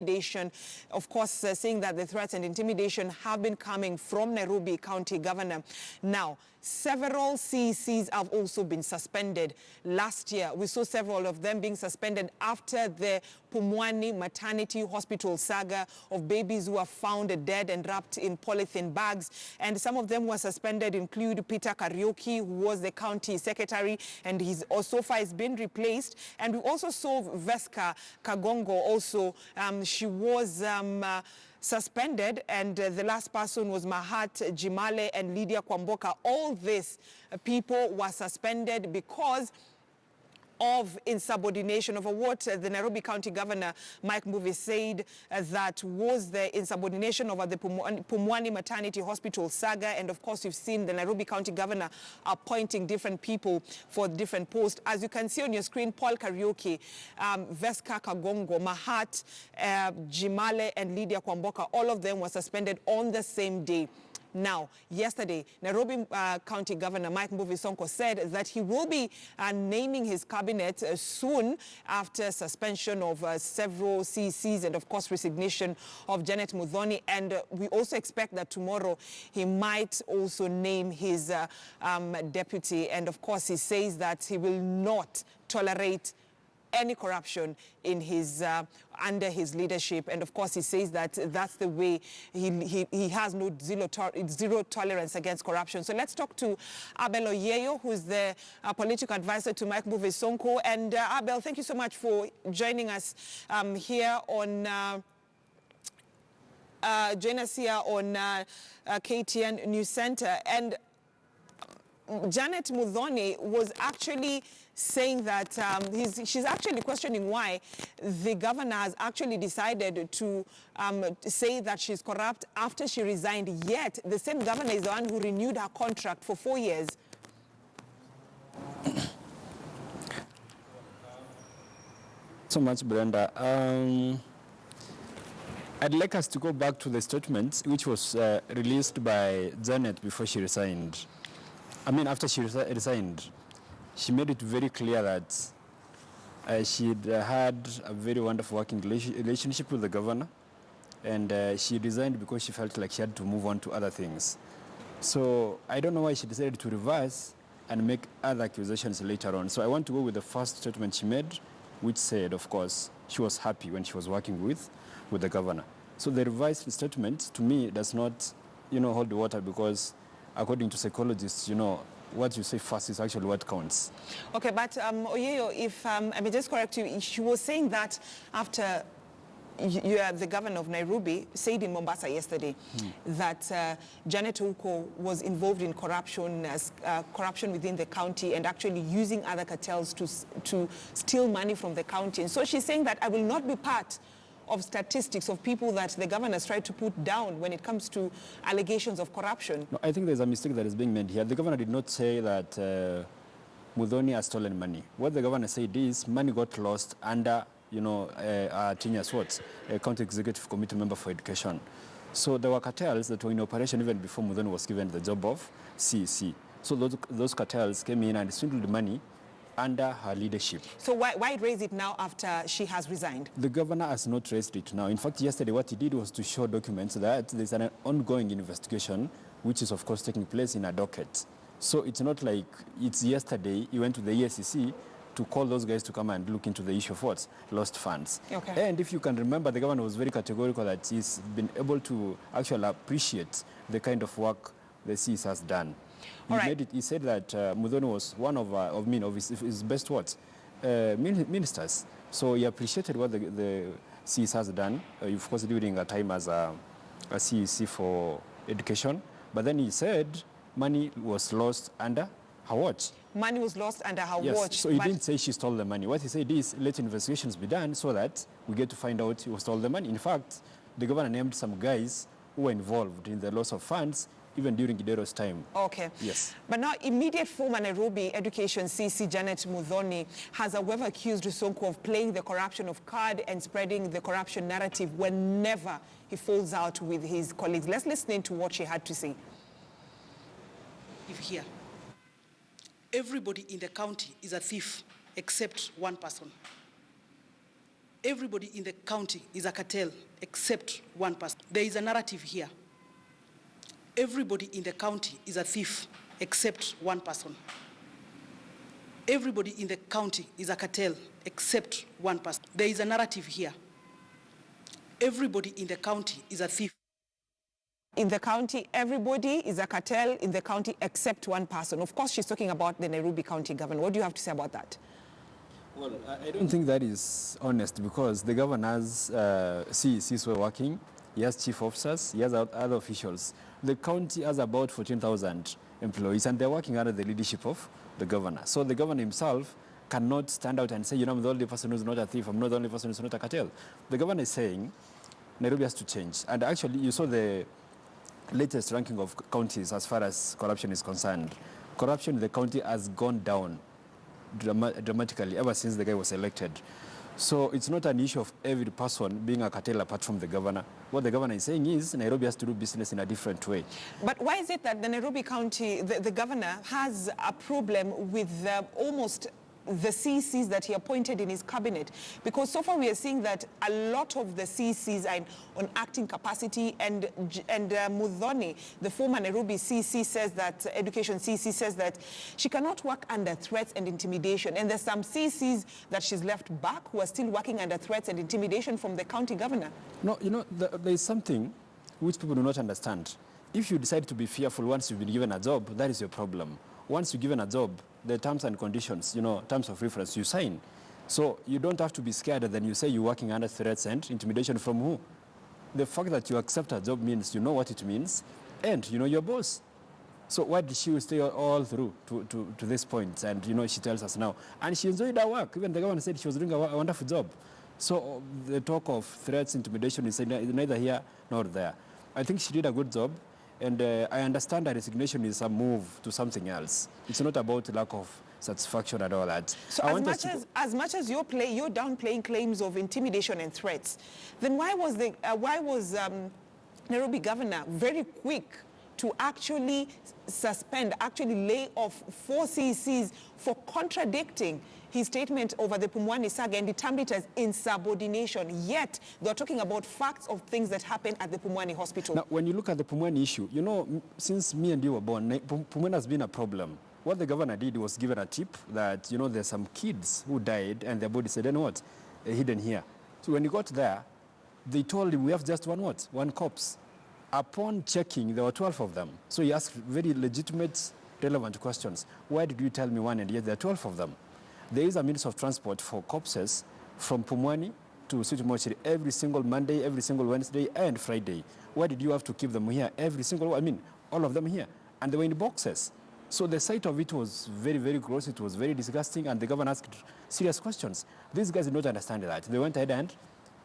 Of course, saying that the threats and intimidation have been coming from Nairobi County Governor. Now, several CECs have also been suspended. Last year, we saw several of them being suspended after the Pumwani Maternity Hospital saga of babies who were found dead and wrapped in polythene bags. And some of them were suspended include Peter Kariuki, who was the county secretary, and he's so far has been replaced. And we also saw Veska Kagongo also. She was suspended, and the last person was Mahat Jimale and Lydia Kwamboka. All these people were suspended because of insubordination, over what the Nairobi County Governor, Mike Mbuvi, said that was the insubordination over the Pumwani Maternity Hospital saga. And of course, you've seen the Nairobi County Governor appointing different people for different posts. As you can see on your screen, Paul Kariuki, Veska Kagongo, Mahat Jimale, and Lydia Kwamboka, all of them were suspended on the same day. Now, yesterday, Nairobi County Governor Mike Mbuvi Sonko said that he will be naming his cabinet soon after suspension of several CECs and, of course, resignation of Janet Muthoni. And we also expect that tomorrow he might also name his deputy. And, of course, he says that he will not tolerate any corruption in his under his leadership. And of course, he says that that's the way he has no zero tolerance against corruption. So let's talk to Abel Oyeyo, who's the political advisor to Mike Mbuvi Sonko. And Abel, thank you so much for joining us here on KTN News Center. And Janet Muthoni was actually saying that she's actually questioning why the governor has actually decided to say that she's corrupt after she resigned. Yet the same governor is the one who renewed her contract for 4 years. So much, Brenda. I'd like us to go back to the statement which was released by Janet before she resigned. I mean, after she resigned, she made it very clear that she'd had a very wonderful working relationship with the governor, and she resigned because she felt like she had to move on to other things. So I don't know why she decided to reverse and make other accusations later on. So I want to go with the first statement she made, which said, of course, she was happy when she was working with the governor. So the revised statement, to me, does not, hold the water, because according to psychologists, what you say first is actually what counts. Okay, but Oyeyo, if I may just correct you, she was saying that after the governor of Nairobi said in Mombasa yesterday that Janet Uko was involved in corruption within the county and actually using other cartels to steal money from the county. And so she's saying that I will not be part of statistics of people that the governor has tried to put down when it comes to allegations of corruption. No, I think there's a mistake that is being made here. The governor did not say that Muthoni has stolen money. What the governor said is money got lost under, Tinya Swartz, a county executive committee member for education. So there were cartels that were in operation even before Muthoni was given the job of CEC. So those cartels came in and swindled money under her leadership. So why raise it now after she has resigned? The governor has not raised it now. In fact, yesterday what he did was to show documents that there's an ongoing investigation, which is of course taking place in a docket. So it's not like it's yesterday he went to the EACC to call those guys to come and look into the issue of what? Lost funds. Okay. And if you can remember, the governor was very categorical that he's been able to actually appreciate the kind of work the CEC has done. He said that Muthoni was one of his best ministers. So he appreciated what the CEC has done, of course, during a time as a CEC for education. But then he said money was lost under her watch. Money was lost under her watch. So he didn't say she stole the money. What he said is let investigations be done so that we get to find out who stole the money. In fact, the governor named some guys who were involved in the loss of funds even during Gidero's time. Okay. Yes. But now, immediate former Nairobi Education CEC Janet Muthoni has, however, accused Sonko of playing the corruption of card and spreading the corruption narrative whenever he falls out with his colleagues. Let's listen to what she had to say. If here, everybody in the county is a thief except one person. Everybody in the county is a cartel except one person. There is a narrative here. Everybody in the county is a thief except one person. Everybody in the county is a cartel except one person. There is a narrative here. Everybody in the county is a thief. In the county, everybody is a cartel in the county except one person. Of course, she's talking about the Nairobi County governor. What do you have to say about that? Well, I don't think that is honest, because the governor's CECs were working. He has chief officers, he has other officials. The county has about 14,000 employees, and they're working under the leadership of the governor. So the governor himself cannot stand out and say, you know, I'm the only person who's not a thief, I'm not the only person who's not a cartel. The governor is saying Nairobi has to change. And actually, you saw the latest ranking of counties as far as corruption is concerned. Corruption in the county has gone down dramatically ever since the guy was elected. So it's not an issue of every person being a cartel apart from the governor. What the governor is saying is Nairobi has to do business in a different way. But why is it that the Nairobi County, the governor, has a problem with almost the CECs that he appointed in his cabinet? Because so far we are seeing that a lot of the CECs are on acting capacity, and Muthoni, the former Nairobi CEC, says that, Education CEC says that she cannot work under threats and intimidation. And there's some CECs that she's left back who are still working under threats and intimidation from the county governor. No, you know, there is something which people do not understand. If you decide to be fearful once you've been given a job, that is your problem. Once you're given a job, the terms and conditions, you know, terms of reference, you sign. So you don't have to be scared that you say you're working under threats and intimidation from who? The fact that you accept a job means you know what it means, and you know your boss. So why did she stay all through to this point? And, you know, she tells us now. And she enjoyed her work. Even the governor said she was doing a wonderful job. So the talk of threats, intimidation is neither here nor there. I think she did a good job. And I understand that resignation is a move to something else. It's not about lack of satisfaction and all that. So as much as you're downplaying claims of intimidation and threats, then why was Nairobi governor very quick to actually lay off 4 CECs for contradicting his statement over the Pumwani saga and termed it as insubordination? Yet they're talking about facts of things that happened at the Pumwani hospital. Now, when you look at the Pumwani issue, you know, since me and you were born, Pumwani has been a problem. What the governor did was given a tip that, you know, there's some kids who died and their bodies said, you know what, hidden here. So when he got there, they told him we have just one corpse. Upon checking, there were 12 of them. So he asked very legitimate, relevant questions. Why did you tell me one and yet there are 12 of them? There is a means of transport for corpses from Pumwani to City Mortuary every single Monday, every single Wednesday, and Friday. Why did you have to keep them here all of them here? And they were in boxes. So the sight of it was very, very gross. It was very disgusting, and the governor asked serious questions. These guys did not understand that. They went ahead and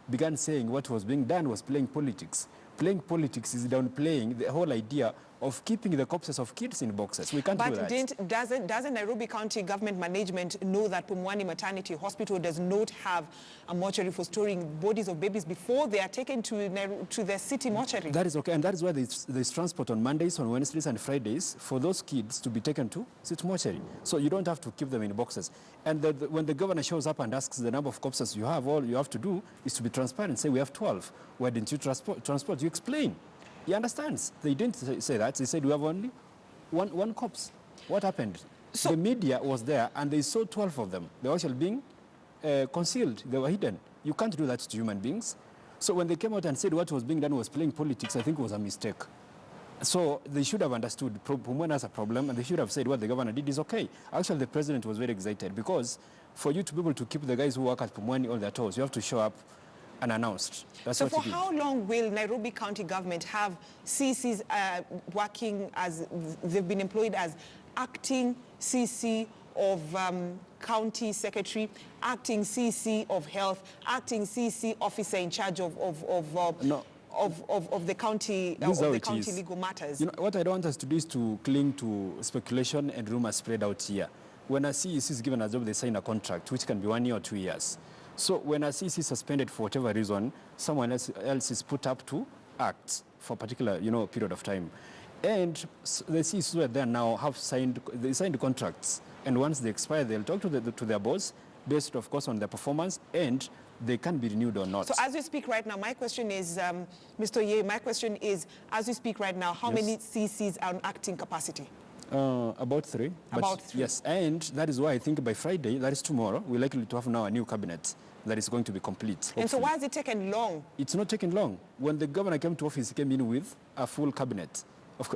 began saying what was being done was playing politics. Playing politics is downplaying the whole idea of keeping the corpses of kids in boxes. We can't do that. But doesn't Nairobi County government management know that Pumwani Maternity Hospital does not have a mortuary for storing bodies of babies before they are taken to the city mortuary? That is okay, and that is why there's transport on Mondays, on Wednesdays, and Fridays for those kids to be taken to city mortuary. So you don't have to keep them in boxes. And when the governor shows up and asks the number of corpses you have, all you have to do is to be transparent. Say, we have 12. Why didn't you transport? You explain. He understands. They didn't say that. They said we have only one corpse. What happened? So the media was there, and they saw 12 of them. They were actually being concealed. They were hidden. You can't do that to human beings. So when they came out and said what was being done was playing politics, I think it was a mistake. So they should have understood Pumwani has a problem, and they should have said what the governor did is okay. Actually, the president was very excited, because for you to be able to keep the guys who work at Pumwani on their toes, you have to show up unannounced. That's so what for how long will Nairobi County government have CCs working as, they've been employed as acting CC of county secretary, acting CC of health, acting CC officer in charge of the county, legal matters? You know, what I don't want us to do is to cling to speculation and rumors spread out here. When a CEC is given a job, they sign a contract, which can be 1 year or 2 years. So when a CEC is suspended for whatever reason, someone else is put up to act for a particular, period of time. And the CECs who are there now have signed contracts. And once they expire, they'll talk to their boss, based, of course, on their performance, and they can be renewed or not. So as we speak right now, my question is, Mr. Ye, my question is, as we speak right now, how many CCs are on acting capacity? About 3. About 3. Yes, and that is why I think by Friday, that is tomorrow, we're likely to have now a new cabinet that is going to be complete. Hopefully. And so why has it taken long? It's not taken long. When the governor came to office, he came in with a full cabinet.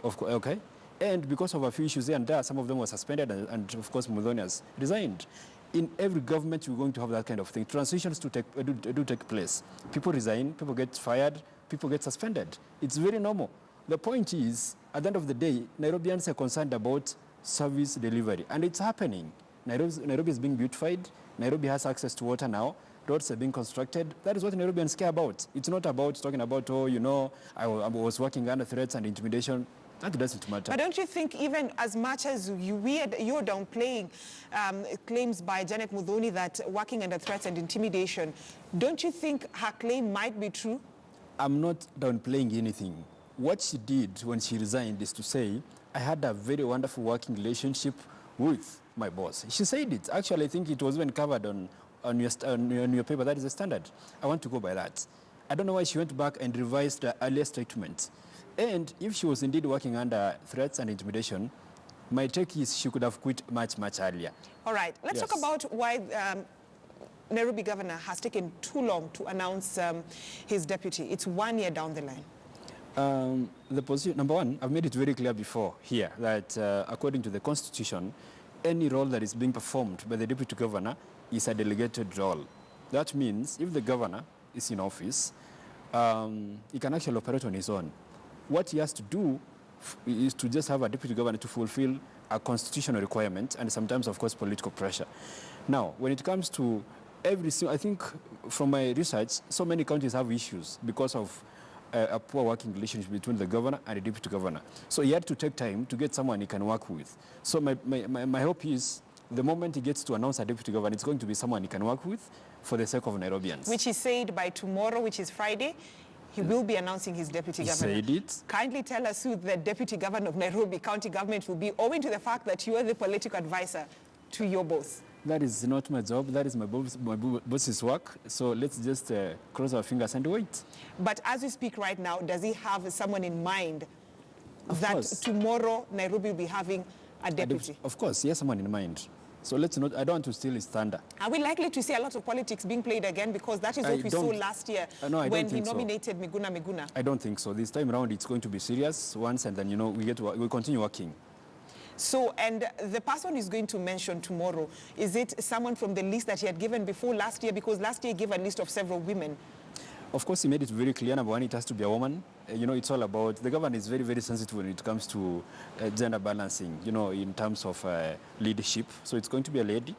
Okay? And because of a few issues here and there, some of them were suspended, and of course, Muthoni has resigned. In every government, you're going to have that kind of thing. Transitions do take place. People resign, people get fired, people get suspended. It's very normal. The point is, at the end of the day, Nairobians are concerned about service delivery, and it's happening. Nairobi is being beautified. Nairobi has access to water now. Roads are being constructed. That is what Nairobians care about. It's not about talking about, oh, you know, I was working under threats and intimidation. That doesn't matter. But don't you think even as much as you're downplaying claims by Janet Muthoni that working under threats and intimidation, don't you think her claim might be true? I'm not downplaying anything. What she did when she resigned is to say, I had a very wonderful working relationship with my boss. She said it. Actually, I think it was even covered on your paper. That is the standard. I want to go by that. I don't know why she went back and revised the earlier statement. And if she was indeed working under threats and intimidation, my take is she could have quit much, much earlier. All right. Let's talk about why Nairobi governor has taken too long to announce his deputy. It's 1 year down the line. The position, number one, I've made it very clear before here that according to the Constitution, any role that is being performed by the deputy governor is a delegated role. That means if the governor is in office, he can actually operate on his own. What he has to do is to just have a deputy governor to fulfill a constitutional requirement and sometimes, of course, political pressure. Now, when it comes to I think from my research, so many counties have issues because of a poor working relationship between the governor and the deputy governor. So he had to take time to get someone he can work with. So my hope is the moment he gets to announce a deputy governor, it's going to be someone he can work with for the sake of Nairobians. Which he said by tomorrow, which is Friday, he will be announcing his deputy governor. He said it. Kindly tell us who the deputy governor of Nairobi County government will be, owing to the fact that you are the political advisor to your boss. That is not my job. That is my boss's work. So let's just cross our fingers and wait. But as we speak right now, does he have someone in mind Of that course. Tomorrow Nairobi will be having a deputy? Of course, he has someone in mind. So let's not, I don't want to steal his thunder. Are we likely to see a lot of politics being played again? Because that is what we saw last year when he nominated Miguna. I don't think so. This time around, it's going to be serious once, and then, you know, we'll continue working. So, and the person he's going to mention tomorrow, is it someone from the list that he had given before last year? Because last year he gave a list of several women. Of course, he made it very clear. Number one, it has to be a woman. You know, it's all about, the government is very, very sensitive when it comes to gender balancing, you know, in terms of leadership. So it's going to be a lady.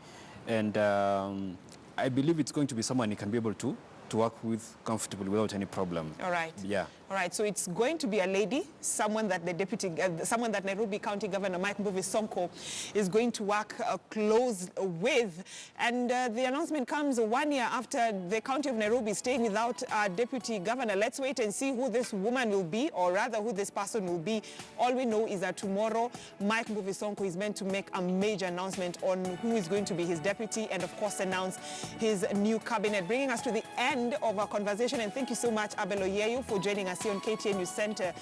And I believe it's going to be someone he can be able to work with comfortably without any problem. All right. Yeah. All right. So it's going to be a lady, someone that the deputy, someone that Nairobi County Governor Mike Mbuvi Sonko is going to work close with. And the announcement comes 1 year after the county of Nairobi staying without a deputy governor. Let's wait and see who this woman will be, or rather who this person will be. All we know is that tomorrow Mike Mbuvi Sonko is meant to make a major announcement on who is going to be his deputy and, of course, announce his new cabinet. Bringing us to the end of our conversation, and thank you so much, Abel Oyeyu, for joining us here on KTN News Center.